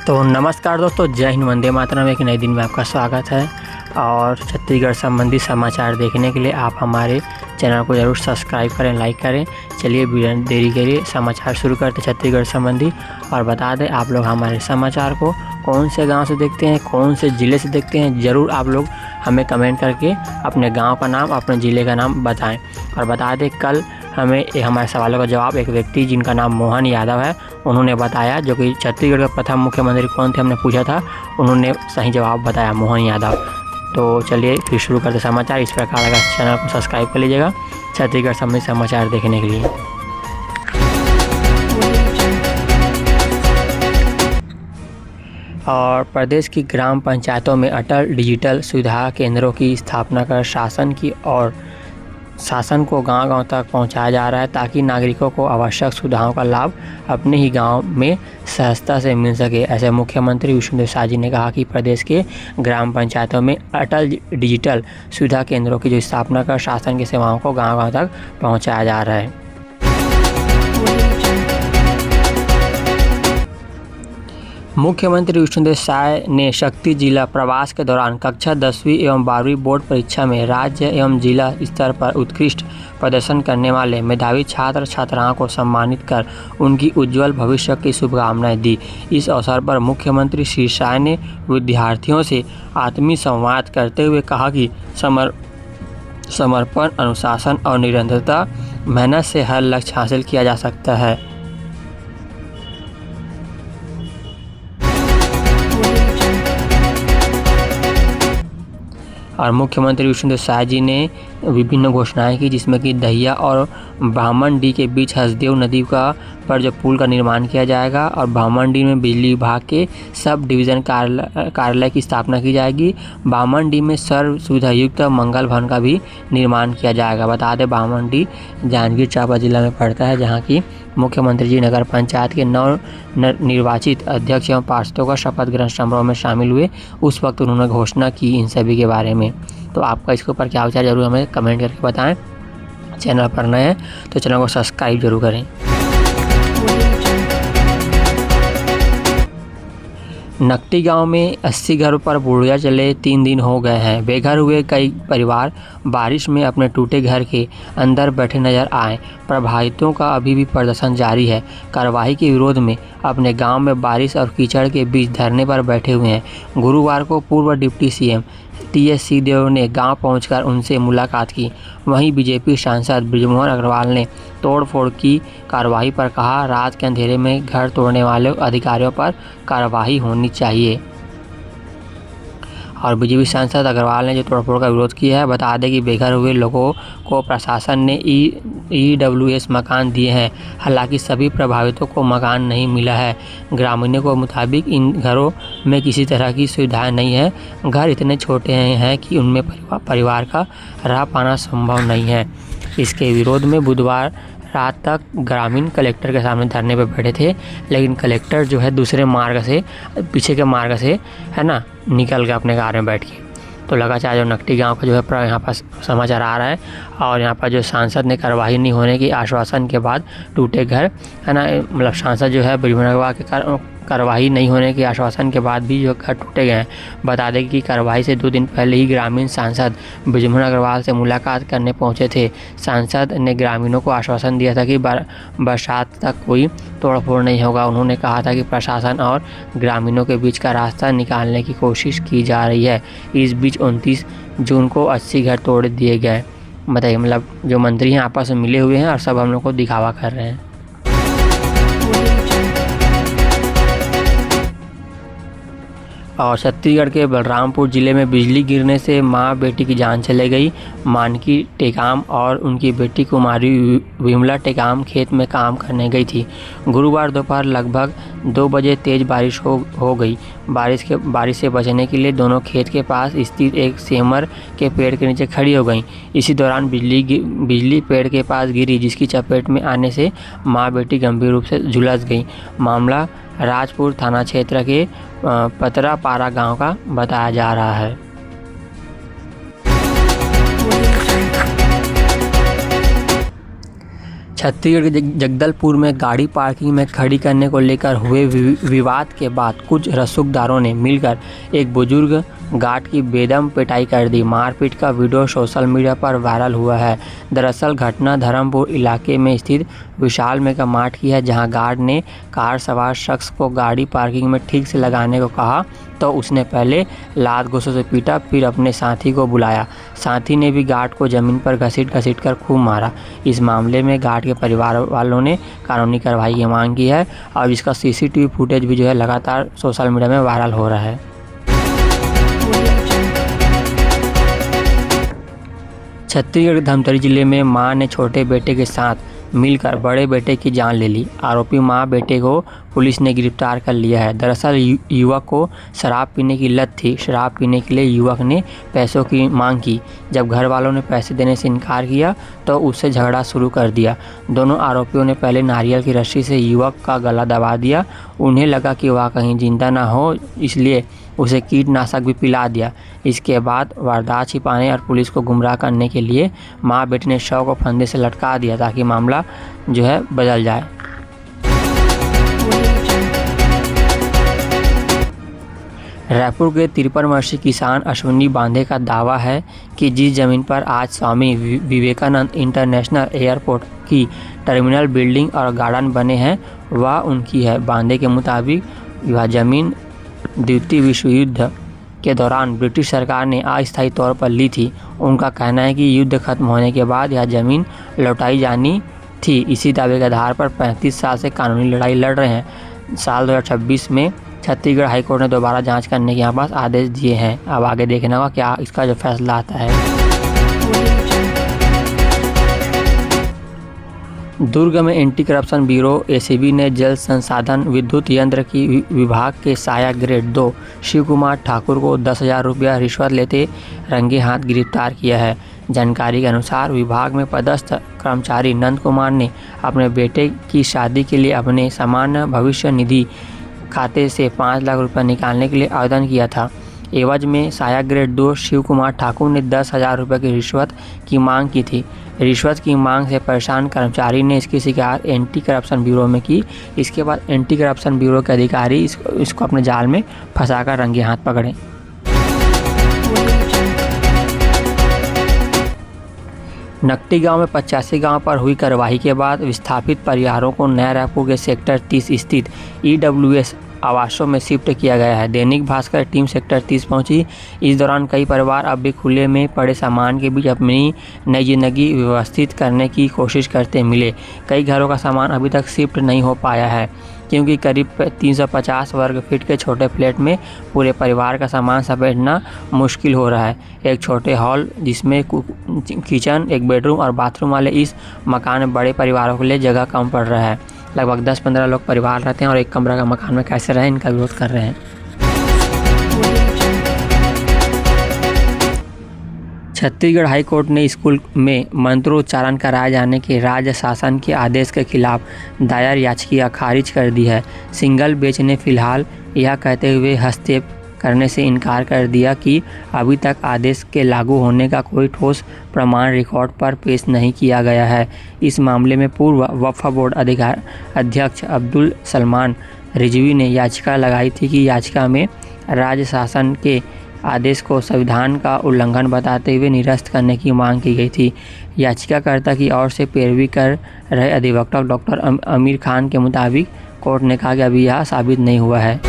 तो नमस्कार दोस्तों, जय हिंद, वंदे मातरम। एक नए दिन में आपका स्वागत है और छत्तीसगढ़ संबंधी समाचार देखने के लिए आप हमारे चैनल को ज़रूर सब्सक्राइब करें, लाइक करें। चलिए बिना देरी के समाचार शुरू करते छत्तीसगढ़ संबंधी। और बता दें, आप लोग हमारे समाचार को कौन से गांव से देखते हैं, कौन से ज़िले से देखते हैं, ज़रूर आप लोग हमें कमेंट करके अपने गाँव का नाम, अपने ज़िले का नाम बताएँ। और बता दें, कल हमें हमारे सवालों का जवाब एक व्यक्ति जिनका नाम मोहन यादव है, उन्होंने बताया, जो कि छत्तीसगढ़ के प्रथम मुख्यमंत्री कौन थे हमने पूछा था, उन्होंने सही जवाब बताया, मोहन यादव। तो चलिए फिर शुरू करते समाचार। इस प्रकार अगर चैनल को सब्सक्राइब कर लीजिएगा छत्तीसगढ़ संबंधी समाचार देखने के लिए। और प्रदेश की ग्राम पंचायतों में अटल डिजिटल सुविधा केंद्रों की स्थापना कर शासन को गांव-गांव तक पहुंचाया जा रहा है, ताकि नागरिकों को आवश्यक सुविधाओं का लाभ अपने ही गांव में सहजता से मिल सके। ऐसे मुख्यमंत्री विष्णुदेव साय जी ने कहा कि प्रदेश के ग्राम पंचायतों में अटल डिजिटल सुविधा केंद्रों की जो स्थापना कर शासन की सेवाओं को गांव-गांव तक पहुंचाया जा रहा है। मुख्यमंत्री विष्णुदेव साय ने शक्ति जिला प्रवास के दौरान कक्षा 10वीं एवं 12वीं बोर्ड परीक्षा में राज्य एवं जिला स्तर पर उत्कृष्ट प्रदर्शन करने वाले मेधावी छात्र छात्राओं को सम्मानित कर उनकी उज्जवल भविष्य की शुभकामनाएं दी। इस अवसर पर मुख्यमंत्री श्री साय ने विद्यार्थियों से आत्मीय संवाद करते हुए कहा कि समर्पण, अनुशासन और निरंतरता मेहनत से हर लक्ष्य हासिल किया जा सकता है। और मुख्यमंत्री विष्णुदेव साय जी ने विभिन्न घोषणाएं की, जिसमें कि दहिया और ब्राह्मणडी के बीच हसदेव नदी पर जो पुल का निर्माण किया जाएगा, और ब्राह्मणडी में बिजली विभाग के सब डिवीज़न कार्यालय की स्थापना की जाएगी। ब्राह्मणडी में सर्व सुविधायुक्त मंगल भवन का भी निर्माण किया जाएगा। बता दें, ब्राह्मणडी जांजगीर चांपा जिला में पड़ता है, जहाँ की मुख्यमंत्री जी नगर पंचायत के निर्वाचित अध्यक्ष एवं पार्षदों का शपथ ग्रहण समारोह में शामिल हुए। उस वक्त उन्होंने घोषणा की इन सभी के बारे में। तो आपका इसके ऊपर क्या विचार, जरूर हमें कमेंट करके बताएं। चैनल पर नए हैं तो चैनल को सब्सक्राइब जरूर करें। नकटी गांव में 80 घरों पर बुढ़िया चले 3 दिन हो गए हैं। बेघर हुए कई परिवार बारिश में अपने टूटे घर के अंदर बैठे नजर आए। प्रभावितों का अभी भी प्रदर्शन जारी है। कार्रवाई के विरोध में अपने गांव में बारिश और कीचड़ के बीच धरने पर बैठे हुए हैं। गुरुवार को पूर्व डिप्टी सीएम टीएस सिंहदेव ने गांव पहुंचकर उनसे मुलाकात की। वहीं बीजेपी सांसद बृजमोहन अग्रवाल ने तोड़फोड़ की कार्रवाई पर कहा, रात के अंधेरे में घर तोड़ने वाले अधिकारियों पर कार्रवाई होनी चाहिए। और बीजेपी सांसद अग्रवाल ने जो तोड़फोड़ का विरोध किया है, बता दें कि बेघर हुए लोगों को प्रशासन ने ईडब्ल्यूएस मकान दिए हैं। हालांकि सभी प्रभावितों को मकान नहीं मिला है। ग्रामीणों के मुताबिक इन घरों में किसी तरह की सुविधाएं नहीं है। घर इतने छोटे हैं कि उनमें परिवार का रह पाना संभव नहीं है। इसके विरोध में बुधवार रात तक ग्रामीण कलेक्टर के सामने धरने पर बैठे थे, लेकिन कलेक्टर जो है दूसरे मार्ग से, पीछे के मार्ग से है ना, निकल गया अपने कार में बैठ के। तो लगातार जो नकटी गांव का जो है यहाँ पर समाचार आ रहा है, और यहाँ पर जो सांसद ने कार्रवाई नहीं होने की आश्वासन के बाद टूटे घर है ना, मतलब सांसद जो है बृजमोहन अग्रवाल के कार्रवाई नहीं होने के आश्वासन के बाद भी जो घर टूटे गए हैं। बता दें कि कार्रवाई से 2 दिन पहले ही ग्रामीण सांसद बृजमोहन अग्रवाल से मुलाकात करने पहुंचे थे। सांसद ने ग्रामीणों को आश्वासन दिया था कि बरसात तक कोई तोड़फोड़ नहीं होगा। उन्होंने कहा था कि प्रशासन और ग्रामीणों के बीच का रास्ता निकालने की कोशिश की जा रही है। इस बीच 29 जून को 80 घर तोड़ दिए गए। बताइए, मतलब जो मंत्री हैं आपस में मिले हुए हैं और सब हम लोग को दिखावा कर रहे हैं। और छत्तीसगढ़ के बलरामपुर जिले में बिजली गिरने से मां बेटी की जान चले गई। मानकी टेकाम और उनकी बेटी कुमारी विमला टेकाम खेत में काम करने गई थी। गुरुवार दोपहर लगभग 2 बजे तेज बारिश हो गई। बारिश से बचने के लिए दोनों खेत के पास स्थित एक सेमर के पेड़ के नीचे खड़ी हो गईं। इसी दौरान बिजली पेड़ के पास गिरी, जिसकी चपेट में आने से मां बेटी गंभीर रूप से झुलस गई। मामला राजपुर थाना क्षेत्र के पतरापारा गांव का बताया जा रहा है। छत्तीसगढ़ के जगदलपुर में गाड़ी पार्किंग में खड़ी करने को लेकर हुए विवाद के बाद कुछ रसूखदारों ने मिलकर एक बुजुर्ग गार्ड की बेदम पिटाई कर दी। मारपीट का वीडियो सोशल मीडिया पर वायरल हुआ है। दरअसल घटना धर्मपुर इलाके में स्थित विशाल मेगा मार्ट की है, जहां गार्ड ने कार सवार शख्स को गाड़ी पार्किंग में ठीक से लगाने को कहा तो उसने पहले लात घूंसों से पीटा, फिर अपने साथी को बुलाया। साथी ने भी गार्ड को जमीन पर घसीट कर खूब मारा। इस मामले में गार्ड के परिवार वालों ने कानूनी कार्रवाई की मांग की है और इसका सीसीटीवी फुटेज भी लगातार सोशल मीडिया में वायरल हो रहा है। छत्तीसगढ़ के धमतरी जिले में मां ने छोटे बेटे के साथ मिलकर बड़े बेटे की जान ले ली। आरोपी मां बेटे को पुलिस ने गिरफ्तार कर लिया है। दरअसल युवक को शराब पीने की लत थी। शराब पीने के लिए युवक ने पैसों की मांग की। जब घर वालों ने पैसे देने से इनकार किया तो उससे झगड़ा शुरू कर दिया। दोनों आरोपियों ने पहले नारियल की रस्सी से युवक का गला दबा दिया। उन्हें लगा कि वह कहीं जिंदा ना हो, इसलिए उसे कीटनाशक भी पिला दिया। इसके बाद वारदात छिपाने और पुलिस को गुमराह करने के लिए मां बेटे ने शव को फंदे से लटका दिया ताकि मामला बदल जाए। रायपुर के 53 वर्षीय किसान अश्विनी बांधे का दावा है कि जिस जमीन पर आज स्वामी विवेकानंद इंटरनेशनल एयरपोर्ट की टर्मिनल बिल्डिंग और गार्डन बने हैं वह उनकी है। बांधे के मुताबिक यह जमीन द्वितीय विश्व युद्ध के दौरान ब्रिटिश सरकार ने अस्थायी तौर पर ली थी। उनका कहना है कि युद्ध खत्म होने के बाद यह जमीन लौटाई जानी थी। इसी दावे के आधार पर 35 साल से कानूनी लड़ाई लड़ रहे हैं। साल 2026 में छत्तीसगढ़ हाईकोर्ट ने दोबारा जांच करने के यहाँ पास आदेश दिए हैं। अब आगे देखना होगा क्या इसका फैसला आता है। दुर्ग में एंटी करप्शन ब्यूरो एसीबी ने जल संसाधन विद्युत यंत्र की विभाग के सहायक ग्रेड 2 शिव कुमार ठाकुर को 10,000 रुपया रिश्वत लेते रंगे हाथ गिरफ्तार किया है। जानकारी के अनुसार विभाग में पदस्थ कर्मचारी नंद कुमार ने अपने बेटे की शादी के लिए अपने सामान्य भविष्य निधि खाते से 5 लाख रुपये निकालने के लिए आवेदन किया था। एवज में सहायक ग्रेड 2 शिव कुमार ठाकुर ने 10,000 रुपये की रिश्वत की मांग की थी। रिश्वत की मांग से परेशान कर्मचारी ने इसकी शिकायत एंटी करप्शन ब्यूरो में की। इसके बाद एंटी करप्शन ब्यूरो के अधिकारी इसको अपने जाल में फंसाकर रंगे हाथ पकड़े। नकटी गांव में 85 गांव पर हुई कार्रवाई के बाद विस्थापित परिवारों को नया रायपुर के सेक्टर 30 स्थित EWS आवासों में शिफ्ट किया गया है। दैनिक भास्कर टीम सेक्टर 30 पहुंची। इस दौरान कई परिवार अब भी खुले में पड़े सामान के बीच अपनी नई जिंदगी व्यवस्थित करने की कोशिश करते मिले। कई घरों का सामान अभी तक शिफ्ट नहीं हो पाया है क्योंकि करीब 350 वर्ग फीट के छोटे फ्लैट में पूरे परिवार का सामान समेटना मुश्किल हो रहा है। एक छोटे हॉल जिसमें किचन, एक बेडरूम और बाथरूम वाले इस मकान में बड़े परिवारों के लिए जगह कम पड़ रहा है। लगभग 10-15 लोग परिवार रहते हैं और एक कमरा का मकान में कैसे रहें, इनका विरोध कर रहे हैं। छत्तीसगढ़ हाई कोर्ट ने स्कूल में मंत्रोच्चारण कराए जाने के राज्य शासन के आदेश के खिलाफ दायर याचिका खारिज कर दी है। सिंगल बेंच ने फिलहाल यह कहते हुए हस्तक्षेप करने से इनकार कर दिया कि अभी तक आदेश के लागू होने का कोई ठोस प्रमाण रिकॉर्ड पर पेश नहीं किया गया है। इस मामले में पूर्व वक्फ बोर्ड अध्यक्ष अब्दुल सलमान रिजवी ने याचिका लगाई थी कि याचिका में राज्य शासन के आदेश को संविधान का उल्लंघन बताते हुए निरस्त करने की मांग की गई थी। याचिकाकर्ता की ओर से पैरवी कर रहे अधिवक्ता डॉक्टर आमिर खान के मुताबिक कोर्ट ने कहा कि अभी यह साबित नहीं हुआ है।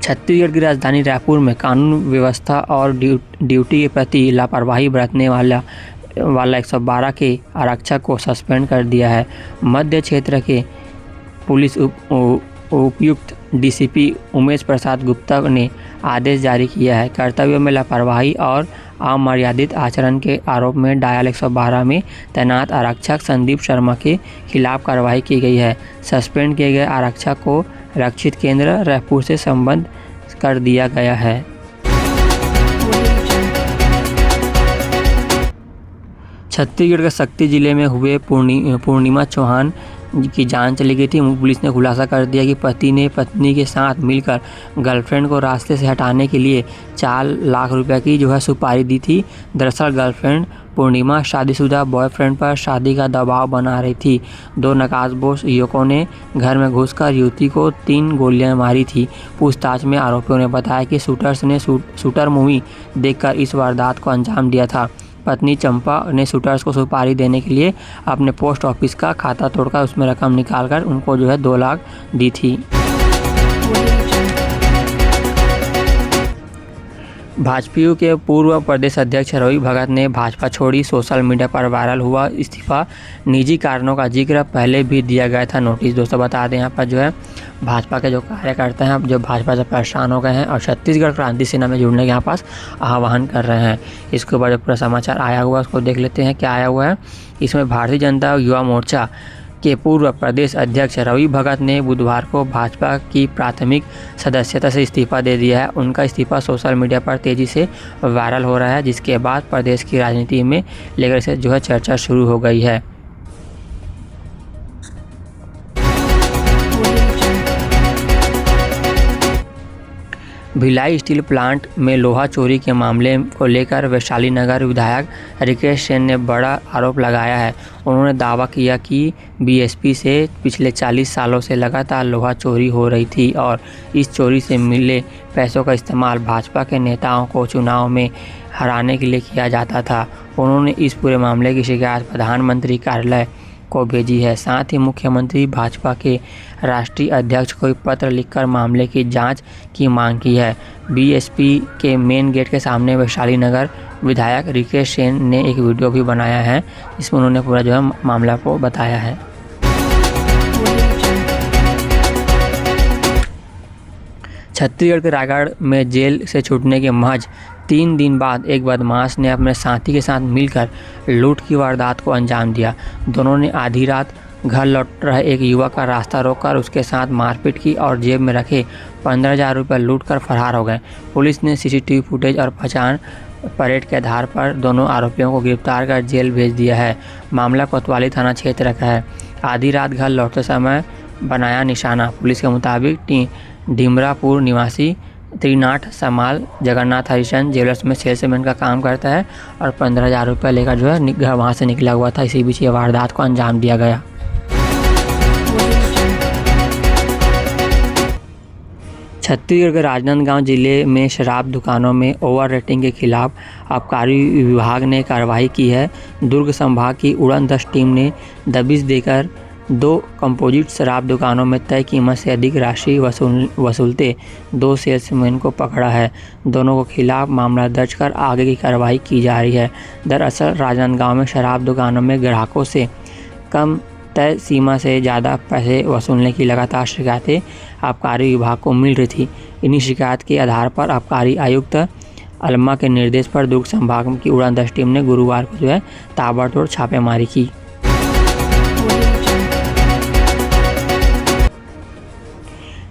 छत्तीसगढ़ की राजधानी रायपुर में कानून व्यवस्था और ड्यूटी के प्रति लापरवाही बरतने वाला 112 के आरक्षक को सस्पेंड कर दिया है। मध्य क्षेत्र के पुलिस उपायुक्त डीसीपी उमेश प्रसाद गुप्ता ने आदेश जारी किया है। कर्तव्य में लापरवाही और अमर्यादित आचरण के आरोप में डायल 112 में तैनात आरक्षक संदीप शर्मा के खिलाफ कार्रवाई की गई है। सस्पेंड किए गए आरक्षक को रक्षित केंद्र रायपुर से संबद्ध कर दिया गया है। छत्तीसगढ़ के शक्ति जिले में हुए पूर्णिमा चौहान की जान चली गई थी। पुलिस ने खुलासा कर दिया कि पति ने पत्नी के साथ मिलकर गर्लफ्रेंड को रास्ते से हटाने के लिए 4 लाख रुपए की सुपारी दी थी। दरअसल गर्लफ्रेंड पूर्णिमा शादीशुदा बॉयफ्रेंड पर शादी का दबाव बना रही थी। 2 नकाबपोश युवकों ने घर में घुसकर युवती को 3 गोलियां मारी थी। पूछताछ में आरोपियों ने बताया कि शूटर्स ने शूटर मूवी देखकर इस वारदात को अंजाम दिया था। पत्नी चंपा ने शूटर्स को सुपारी देने के लिए अपने पोस्ट ऑफिस का खाता तोड़कर उसमें रकम निकालकर उनको 2 लाख दी थी। भाजपा के पूर्व प्रदेश अध्यक्ष रवि भगत ने भाजपा छोड़ी। सोशल मीडिया पर वायरल हुआ इस्तीफा। निजी कारणों का जिक्र पहले भी दिया गया था नोटिस। दोस्तों बता दें यहाँ पर भाजपा के जो कार्यकर्ता हैं जो भाजपा से परेशान हो गए हैं और छत्तीसगढ़ क्रांति सेना में जुड़ने के यहाँ पास आह्वान कर रहे हैं। इसके ऊपर जो पूरा समाचार आया हुआ है उसको देख लेते हैं क्या आया हुआ है। इसमें भारतीय जनता युवा मोर्चा के पूर्व प्रदेश अध्यक्ष रवि भगत ने बुधवार को भाजपा की प्राथमिक सदस्यता से इस्तीफा दे दिया है। उनका इस्तीफा सोशल मीडिया पर तेज़ी से वायरल हो रहा है, जिसके बाद प्रदेश की राजनीति में लेकर इसे चर्चा शुरू हो गई है। भिलाई स्टील प्लांट में लोहा चोरी के मामले को लेकर वैशाली नगर विधायक रिकेश सेन ने बड़ा आरोप लगाया है। उन्होंने दावा किया कि बीएसपी से पिछले 40 सालों से लगातार लोहा चोरी हो रही थी और इस चोरी से मिले पैसों का इस्तेमाल भाजपा के नेताओं को चुनाव में हराने के लिए किया जाता था। उन्होंने इस पूरे मामले की शिकायत प्रधानमंत्री कार्यालय को भेजी है। साथ ही मुख्यमंत्री भाजपा के राष्ट्रीय अध्यक्ष को पत्र लिखकर मामले की जांच की मांग की है। बीएसपी के मेन गेट के सामने वैशाली नगर विधायक रिकेश सेन ने एक वीडियो भी बनाया है, जिसमें उन्होंने पूरा मामला को बताया है। छत्तीसगढ़ के रायगढ़ में जेल से छूटने के महज 3 दिन बाद एक बदमाश ने अपने साथी के साथ मिलकर लूट की वारदात को अंजाम दिया। दोनों ने आधी रात घर लौट रहे एक युवक का रास्ता रोककर उसके साथ मारपीट की और जेब में रखे 15,000 रुपये लूट कर फरार हो गए। पुलिस ने सीसीटीवी फुटेज और पहचान परेड के आधार पर दोनों आरोपियों को गिरफ्तार कर जेल भेज दिया है। मामला कोतवाली थाना क्षेत्र का है। आधी रात घर लौटते समय बनाया निशाना। पुलिस के मुताबिक डिमरापुर निवासी त्रिनाथ समाल जगन्नाथ हरिचंद ज्वेलर्स में सेल्समैन का काम करता है और 15,000 रुपये लेकर घर वहाँ से निकला हुआ था। इसी बीच ये वारदात को अंजाम दिया गया। छत्तीसगढ़ के राजनांदगांव जिले में शराब दुकानों में ओवर रेटिंग के खिलाफ आबकारी विभाग ने कार्रवाई की है। दुर्ग संभाग की उड़न 10 टीम ने दबिश देकर 2 कंपोजिट शराब दुकानों में तय कीमत से अधिक राशि वसूलते 2 सेल्समैन को पकड़ा है। दोनों के खिलाफ मामला दर्ज कर आगे की कार्रवाई की जा रही है। दरअसल राजनांदगांव में शराब दुकानों में ग्राहकों से कम तय सीमा से ज़्यादा पैसे वसूलने की लगातार शिकायतें आबकारी विभाग को मिल रही थी। इन्हीं शिकायत के आधार पर आबकारी आयुक्त अलमा के निर्देश पर दुर्ग संभाग की उड़ान 10 टीम ने गुरुवार को ताबड़तोड़ छापेमारी की।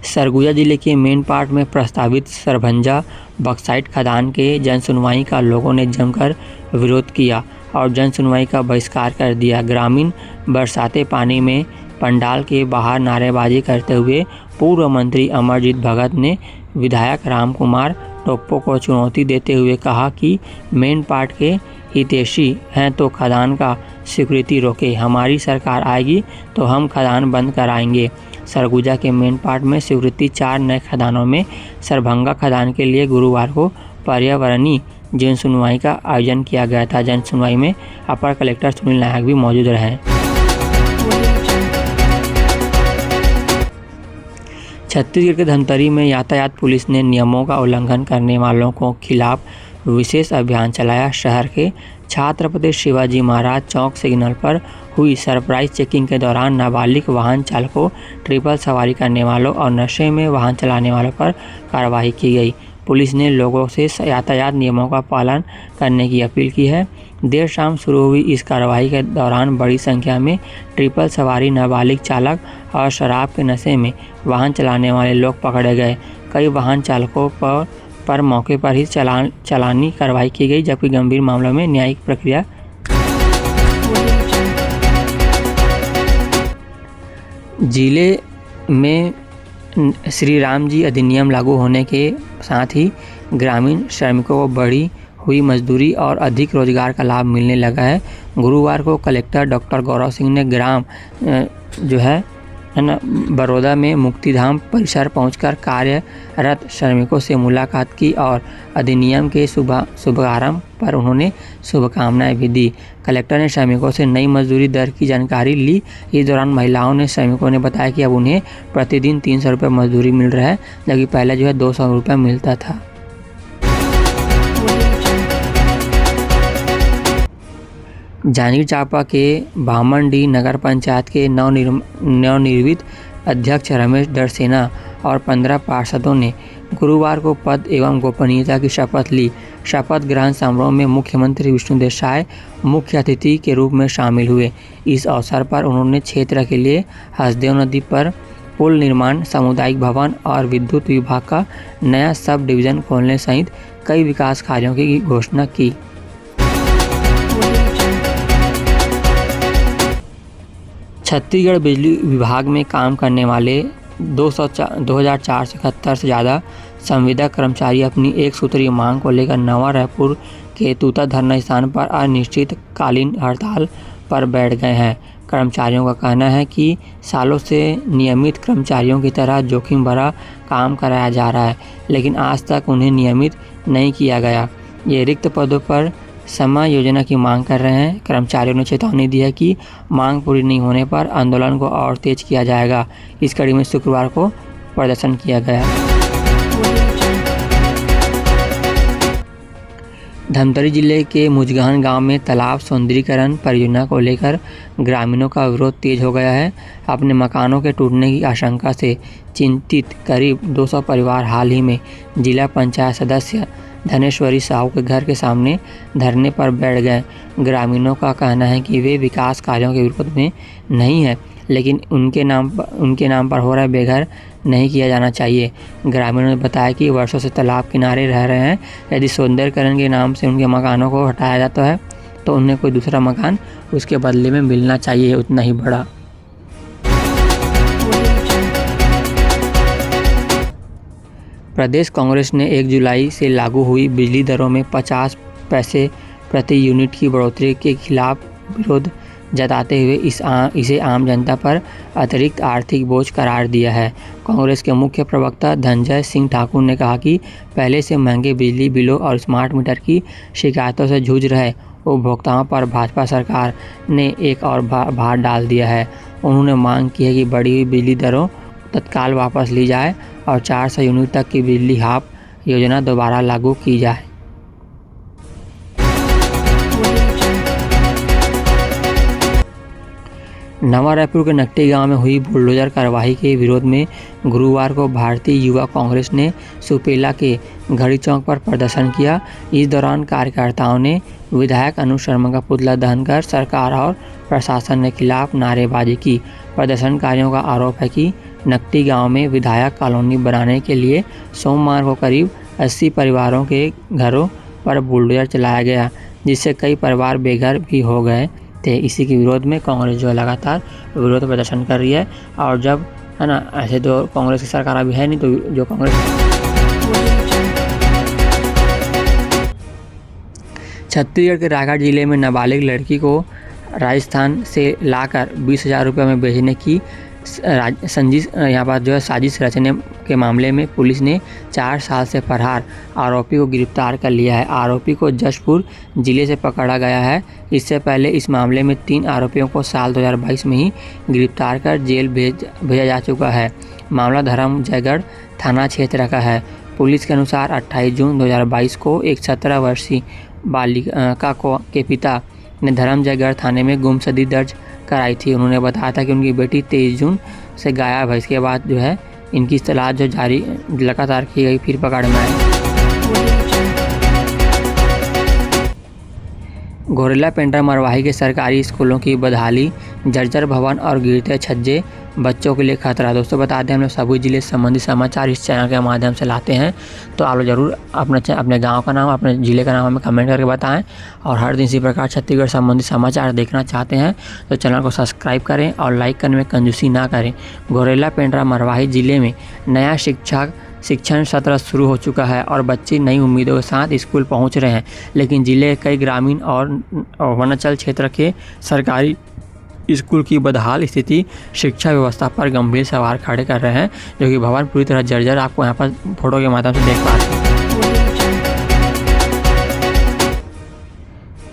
सरगुजा जिले के मेन पार्ट में प्रस्तावित सरभंजा बक्साइट खदान के जनसुनवाई का लोगों ने जमकर विरोध किया और जनसुनवाई का बहिष्कार कर दिया। ग्रामीण बरसाते पानी में पंडाल के बाहर नारेबाजी करते हुए पूर्व मंत्री अमरजीत भगत ने विधायक रामकुमार टोप्पो को चुनौती देते हुए कहा कि मेन पार्ट के हितैषी हैं तो खदान का स्वीकृति रोके। हमारी सरकार आएगी तो हम खदान बंद कराएंगे। सरगुजा के मेन पार्ट में स्वीकृति 4 नए खदानों में सरभंगा खदान के लिए गुरुवार को पर्यावरणीय जनसुनवाई का आयोजन किया गया था। जनसुनवाई में अपर कलेक्टर सुनील नायक भी मौजूद रहे। छत्तीसगढ़ के धमतरी में यातायात पुलिस ने नियमों का उल्लंघन करने वालों को खिलाफ विशेष अभियान चलाया। शहर के छत्रपति शिवाजी महाराज चौक सिग्नल पर हुई सरप्राइज चेकिंग के दौरान नाबालिग वाहन चालकों, ट्रिपल सवारी करने वालों और नशे में वाहन चलाने वालों पर कार्रवाई की गई। पुलिस ने लोगों से यातायात नियमों का पालन करने की अपील की है। देर शाम शुरू हुई इस कार्रवाई के दौरान बड़ी संख्या में ट्रिपल सवारी, नाबालिग चालक और शराब के नशे में वाहन चलाने वाले लोग पकड़े गए। कई वाहन चालकों पर मौके पर ही चालानी कार्रवाई की गई, जबकि गंभीर मामलों में न्यायिक प्रक्रिया। जिले में श्री राम जी अधिनियम लागू होने के साथ ही ग्रामीण श्रमिकों को बढ़ी हुई मजदूरी और अधिक रोजगार का लाभ मिलने लगा है। गुरुवार को कलेक्टर डॉक्टर गौरव सिंह ने ग्राम बड़ौदा में मुक्तिधाम परिसर पहुंचकर कार्यरत श्रमिकों से मुलाकात की और अधिनियम के शुभारंभ पर उन्होंने शुभकामनाएं भी दी। कलेक्टर ने श्रमिकों से नई मजदूरी दर की जानकारी ली। इस दौरान महिलाओं ने श्रमिकों ने बताया कि अब उन्हें प्रतिदिन 300 रुपये मजदूरी मिल रहा है, जबकि पहले 200 रुपये मिलता था। जांजगीर चांपा के भामनडी नगर पंचायत के नवनिर्वाचित अध्यक्ष रमेश डरसेना और 15 पार्षदों ने गुरुवार को पद एवं गोपनीयता की शपथ ली। शपथ ग्रहण समारोह में मुख्यमंत्री विष्णुदेव साय मुख्य अतिथि के रूप में शामिल हुए। इस अवसर पर उन्होंने क्षेत्र के लिए हसदेव नदी पर पुल निर्माण, सामुदायिक भवन और विद्युत विभाग का नया सब डिवीजन खोलने सहित कई विकास कार्यों की घोषणा की। छत्तीसगढ़ बिजली विभाग में काम करने वाले 2471 से ज़्यादा संविदा कर्मचारी अपनी एक सूत्रीय मांग को लेकर नवा रायपुर के तूता धरना स्थान पर अनिश्चितकालीन हड़ताल पर बैठ गए हैं। कर्मचारियों का कहना है कि सालों से नियमित कर्मचारियों की तरह जोखिम भरा काम कराया जा रहा है, लेकिन आज तक उन्हें नियमित नहीं किया गया। ये रिक्त पदों पर समय योजना की मांग कर रहे हैं। कर्मचारियों ने चेतावनी दी है कि मांग पूरी नहीं होने पर आंदोलन को और तेज किया जाएगा। इस कड़ी में शुक्रवार को प्रदर्शन किया गया। धमतरी जिले के मुजगहन गांव में तालाब सौंदर्यीकरण परियोजना को लेकर ग्रामीणों का विरोध तेज हो गया है। अपने मकानों के टूटने की आशंका से चिंतित करीब 200 परिवार हाल ही में जिला पंचायत सदस्य धनेश्वरी साहू के घर के सामने धरने पर बैठ गए। ग्रामीणों का कहना है कि वे विकास कार्यों के विरोध में नहीं है, लेकिन उनके नाम पर हो रहा बेघर नहीं किया जाना चाहिए। ग्रामीणों ने बताया कि वर्षों से तालाब किनारे रह रहे हैं। यदि सौंदर्यीकरण के नाम से उनके मकानों को हटाया जाता है तो उन्हें कोई दूसरा मकान उसके बदले में मिलना चाहिए, उतना ही बड़ा। प्रदेश कांग्रेस ने 1 जुलाई से लागू हुई बिजली दरों में 50 पैसे प्रति यूनिट की बढ़ोतरी के खिलाफ विरोध जताते हुए इसे आम जनता पर अतिरिक्त आर्थिक बोझ करार दिया है। कांग्रेस के मुख्य प्रवक्ता धनंजय सिंह ठाकुर ने कहा कि पहले से महंगे बिजली बिलों और स्मार्ट मीटर की शिकायतों से जूझ रहे उपभोक्ताओं पर भाजपा सरकार ने एक और भार डाल दिया है। उन्होंने मांग की है कि बढ़ी हुई बिजली दरों तत्काल वापस ली जाए और 400 यूनिट तक की बिजली हाफ योजना दोबारा लागू की जाए। नवा रायपुर के नकटी गांव में हुई बुलडोजर कार्रवाई के विरोध में गुरुवार को भारतीय युवा कांग्रेस ने सुपेला के घड़ी चौक पर प्रदर्शन किया। इस दौरान कार्यकर्ताओं ने विधायक अनु शर्मा का पुतला दहन कर सरकार और प्रशासन के खिलाफ नारेबाजी की। प्रदर्शनकारियों का आरोप है कि नकटी गांव में विधायक कॉलोनी बनाने के लिए सोमवार को करीब 80 परिवारों के घरों पर बुलडोजर चलाया गया, जिससे कई परिवार बेघर भी हो गए थे। इसी के विरोध में कांग्रेस जो है लगातार विरोध प्रदर्शन कर रही है। और जब है ना, ऐसे तो कांग्रेस की सरकार अभी है नहीं, तो जो कांग्रेस छत्तीसगढ़ के रायगढ़ जिले में नाबालिग लड़की को राजस्थान से लाकर 20,000 रुपये में बेचने की साजिश रचने के मामले में पुलिस ने 4 साल से फरार आरोपी को गिरफ्तार कर लिया है। आरोपी को जशपुर जिले से पकड़ा गया है। इससे पहले इस मामले में 3 आरोपियों को साल 2022 में ही गिरफ्तार कर जेल भेजा जा चुका है। मामला धरमजयगढ़ थाना क्षेत्र का है। पुलिस के अनुसार 28 जून 2022 को एक 17 वर्षीय बालिका के पिता ने धरमजयगढ़ थाने में गुमशुदगी दर्ज कराई थी। उन्होंने बताया था कि उनकी बेटी 23 जून से गायब है। इसके बाद जो है इनकी तलाश जो जारी लगातार की गई, फिर पकड़ में आई। गोरिल्ला पेंटर मरवाही के सरकारी स्कूलों की बदहाली, जर्जर भवन और गिरते छज्जे बच्चों के लिए खतरा। दोस्तों बता दें, हम लोग सभी जिले संबंधी समाचार इस चैनल के माध्यम से लाते हैं, तो आप लोग ज़रूर अपने गांव का नाम, अपने ज़िले का नाम हमें कमेंट करके बताएं। और हर दिन इसी प्रकार छत्तीसगढ़ संबंधी समाचार देखना चाहते हैं तो चैनल को सब्सक्राइब करें और लाइक करने में कंजूसी ना करें। गोरिल्ला पेंड्रा मरवाही जिले में नया शिक्षण सत्र शुरू हो चुका है और बच्चे नई उम्मीदों के साथ स्कूल पहुंच रहे हैं, लेकिन जिले के कई ग्रामीण और वनांचल क्षेत्र के सरकारी स्कूल की बदहाल स्थिति शिक्षा व्यवस्था पर गंभीर सवाल खड़े कर रहे हैं, जो कि भवन पूरी तरह जर्जर आपको यहाँ पर फोटो के माध्यम से देख पा रहे हैं।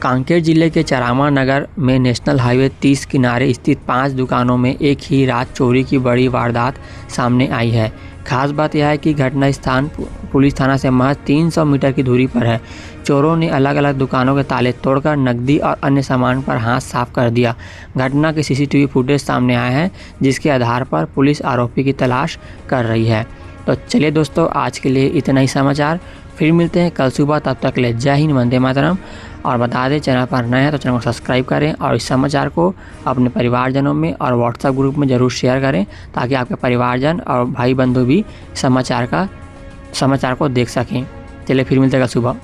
कांकेर जिले के चरामा नगर में नेशनल हाईवे 30 किनारे स्थित 5 दुकानों में एक ही रात चोरी की बड़ी वारदात सामने आई है। खास बात यह है कि घटना स्थान पुलिस थाना से महज 300 मीटर की दूरी पर है। चोरों ने अलग अलग दुकानों के ताले तोड़कर नकदी और अन्य सामान पर हाथ साफ कर दिया। घटना के सीसीटीवी फुटेज सामने आए हैं, जिसके आधार पर पुलिस आरोपी की तलाश कर रही है। तो चलिए दोस्तों, आज के लिए इतना ही समाचार, फिर मिलते हैं कल सुबह। तब तक के लिए जय हिंद, वंदे मातरम। और बता दें, चैनल पर नए हैं तो चैनल को सब्सक्राइब करें और इस समाचार को अपने परिवारजनों में और व्हाट्सएप ग्रुप में ज़रूर शेयर करें, ताकि आपके परिवारजन और भाई बंधु भी समाचार को देख सकें। चलिए फिर मिलते हैं कल सुबह।